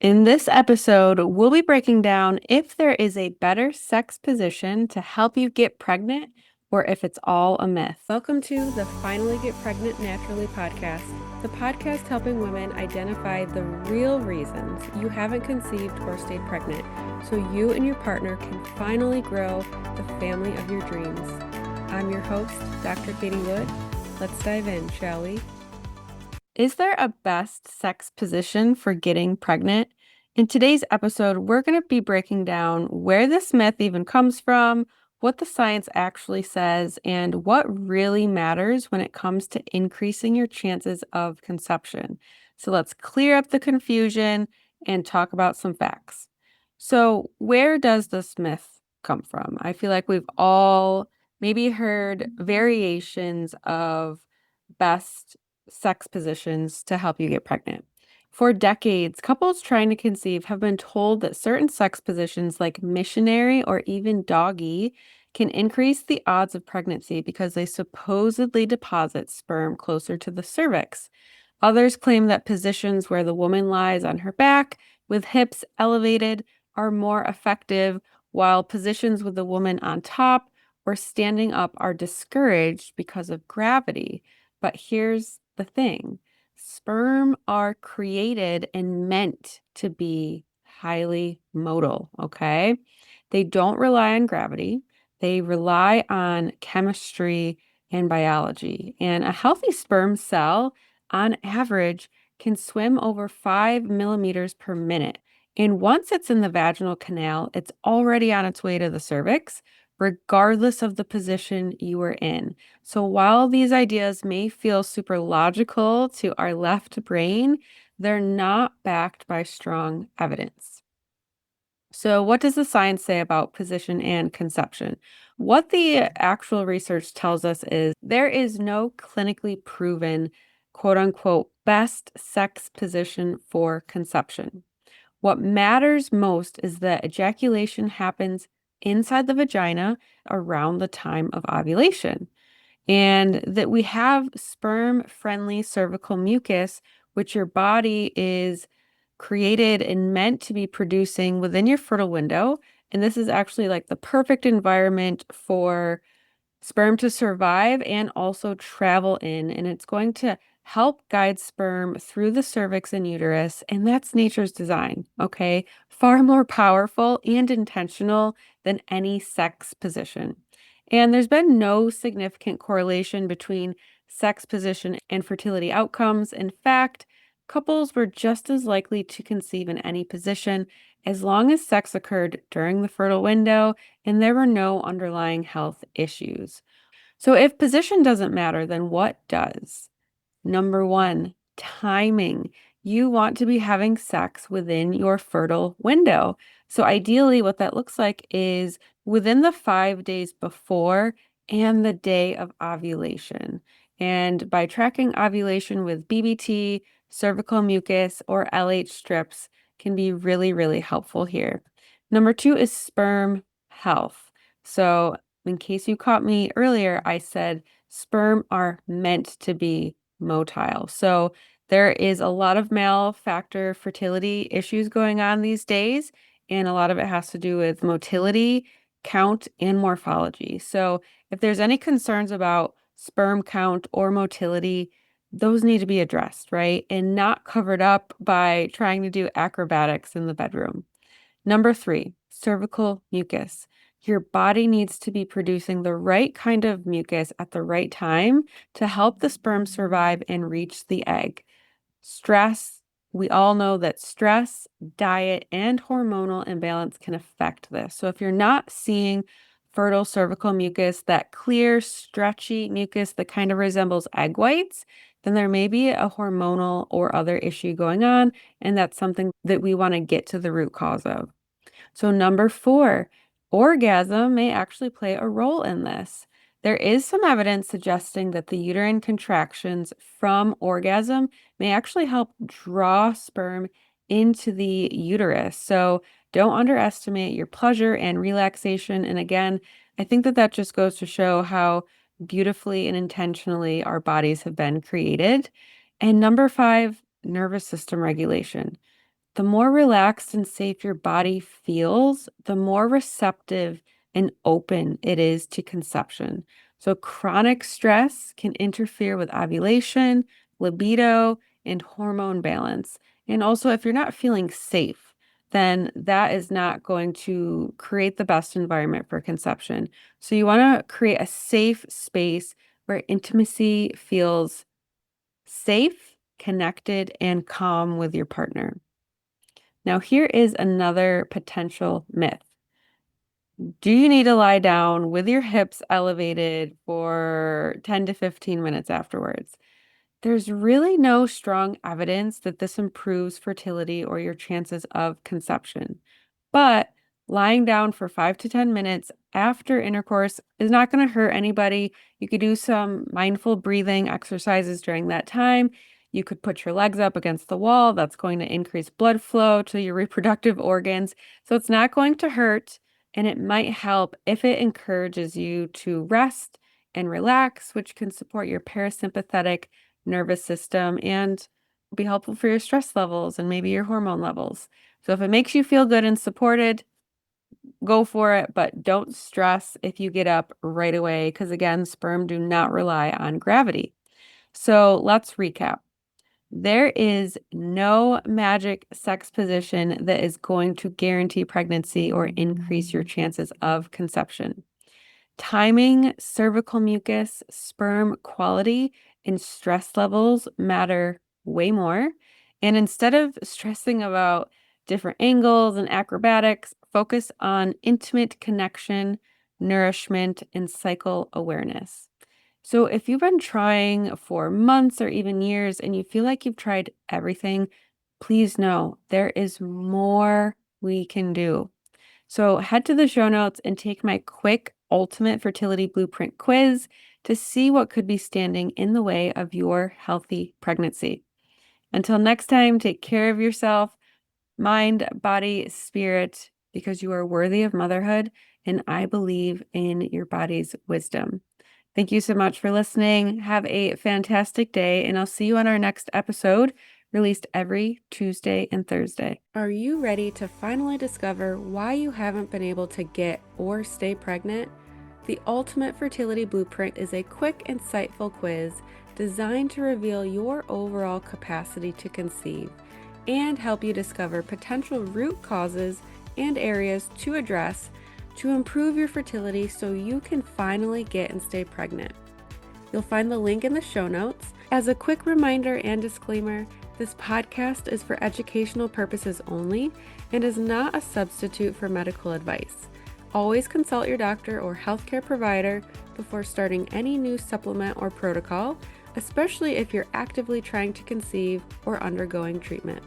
In this episode, we'll be breaking down if there is a better sex position to help you get pregnant or if it's all a myth. Welcome to the Finally Get Pregnant Naturally podcast, the podcast helping women identify the real reasons you haven't conceived or stayed pregnant so you and your partner can finally grow the family of your dreams. I'm your host, Dr. Katie Wood. Let's dive in, shall we? Is there a best sex position for getting pregnant? In today's episode, we're going to be breaking down where this myth even comes from, what the science actually says, and what really matters when it comes to increasing your chances of conception. So let's clear up the confusion and talk about some facts. So, where does this myth come from? I feel like we've all maybe heard variations of best sex positions to help you get pregnant. For decades, couples trying to conceive have been told that certain sex positions like missionary or even doggy can increase the odds of pregnancy because they supposedly deposit sperm closer to the cervix. Others claim that positions where the woman lies on her back with hips elevated are more effective, while positions with the woman on top or standing up are discouraged because of gravity. But here's the thing. Sperm are created and meant to be highly motile, okay? They don't rely on gravity. They rely on chemistry and biology. And a healthy sperm cell, on average, can swim over 5 millimeters per minute. And once it's in the vaginal canal, it's already on its way to the cervix, regardless of the position you were in. So while these ideas may feel super logical to our left brain, they're not backed by strong evidence. So what does the science say about position and conception? What the actual research tells us is there is no clinically proven, quote unquote, best sex position for conception. What matters most is that ejaculation happens inside the vagina around the time of ovulation, and that we have sperm-friendly cervical mucus, which your body is created and meant to be producing within your fertile window. And this is actually like the perfect environment for sperm to survive and also travel in, and it's going to help guide sperm through the cervix and uterus, and that's nature's design, okay? Far more powerful and intentional than any sex position. And there's been no significant correlation between sex position and fertility outcomes. In fact, couples were just as likely to conceive in any position as long as sex occurred during the fertile window and there were no underlying health issues. So if position doesn't matter, then what does? Number one, timing. You want to be having sex within your fertile window. So ideally, what that looks like is within the 5 days before and the day of ovulation. And by tracking ovulation with BBT, cervical mucus, or LH strips can be really, really helpful here. Number two is sperm health. So in case you caught me earlier, I said sperm are meant to be motile. So there is a lot of male factor fertility issues going on these days, and a lot of it has to do with motility, count, and morphology. So if there's any concerns about sperm count or motility, those need to be addressed, right? And not covered up by trying to do acrobatics in the bedroom. Number three, cervical mucus. Your body needs to be producing the right kind of mucus at the right time to help the sperm survive and reach the egg. Stress, we all know that stress, diet, and hormonal imbalance can affect this. So if you're not seeing fertile cervical mucus, that clear, stretchy mucus that kind of resembles egg whites, then there may be a hormonal or other issue going on, and that's something that we want to get to the root cause of. So number four, orgasm may actually play a role in this. There is some evidence suggesting that the uterine contractions from orgasm may actually help draw sperm into the uterus. So don't underestimate your pleasure and relaxation. And again, I think that that just goes to show how beautifully and intentionally our bodies have been created. And number five, nervous system regulation. The more relaxed and safe your body feels, the more receptive and open it is to conception. So, chronic stress can interfere with ovulation, libido, and hormone balance. And also, if you're not feeling safe, then that is not going to create the best environment for conception. So, you want to create a safe space where intimacy feels safe, connected, and calm with your partner. Now, here is another potential myth. Do you need to lie down with your hips elevated for 10 to 15 minutes afterwards? There's really no strong evidence that this improves fertility or your chances of conception. But lying down for 5 to 10 minutes after intercourse is not going to hurt anybody. You could do some mindful breathing exercises during that time. You could put your legs up against the wall. That's going to increase blood flow to your reproductive organs. So it's not going to hurt, and it might help if it encourages you to rest and relax, which can support your parasympathetic nervous system and be helpful for your stress levels and maybe your hormone levels. So if it makes you feel good and supported, go for it, but don't stress if you get up right away because, again, sperm do not rely on gravity. So let's recap. There is no magic sex position that is going to guarantee pregnancy or increase your chances of conception. Timing, cervical mucus, sperm quality, and stress levels matter way more. And instead of stressing about different angles and acrobatics, focus on intimate connection, nourishment, and cycle awareness. So if you've been trying for months or even years and you feel like you've tried everything, please know there is more we can do. So head to the show notes and take my quick ultimate fertility blueprint quiz to see what could be standing in the way of your healthy pregnancy. Until next time, take care of yourself, mind, body, spirit, because you are worthy of motherhood, and I believe in your body's wisdom. Thank you so much for listening. Have a fantastic day, and I'll see you on our next episode, released every Tuesday and Thursday. Are you ready to finally discover why you haven't been able to get or stay pregnant? The Ultimate Fertility Blueprint is a quick, insightful quiz designed to reveal your overall capacity to conceive and help you discover potential root causes and areas to address to improve your fertility so you can finally get and stay pregnant. You'll find the link in the show notes. As a quick reminder and disclaimer, this podcast is for educational purposes only and is not a substitute for medical advice. Always consult your doctor or healthcare provider before starting any new supplement or protocol, especially if you're actively trying to conceive or undergoing treatment.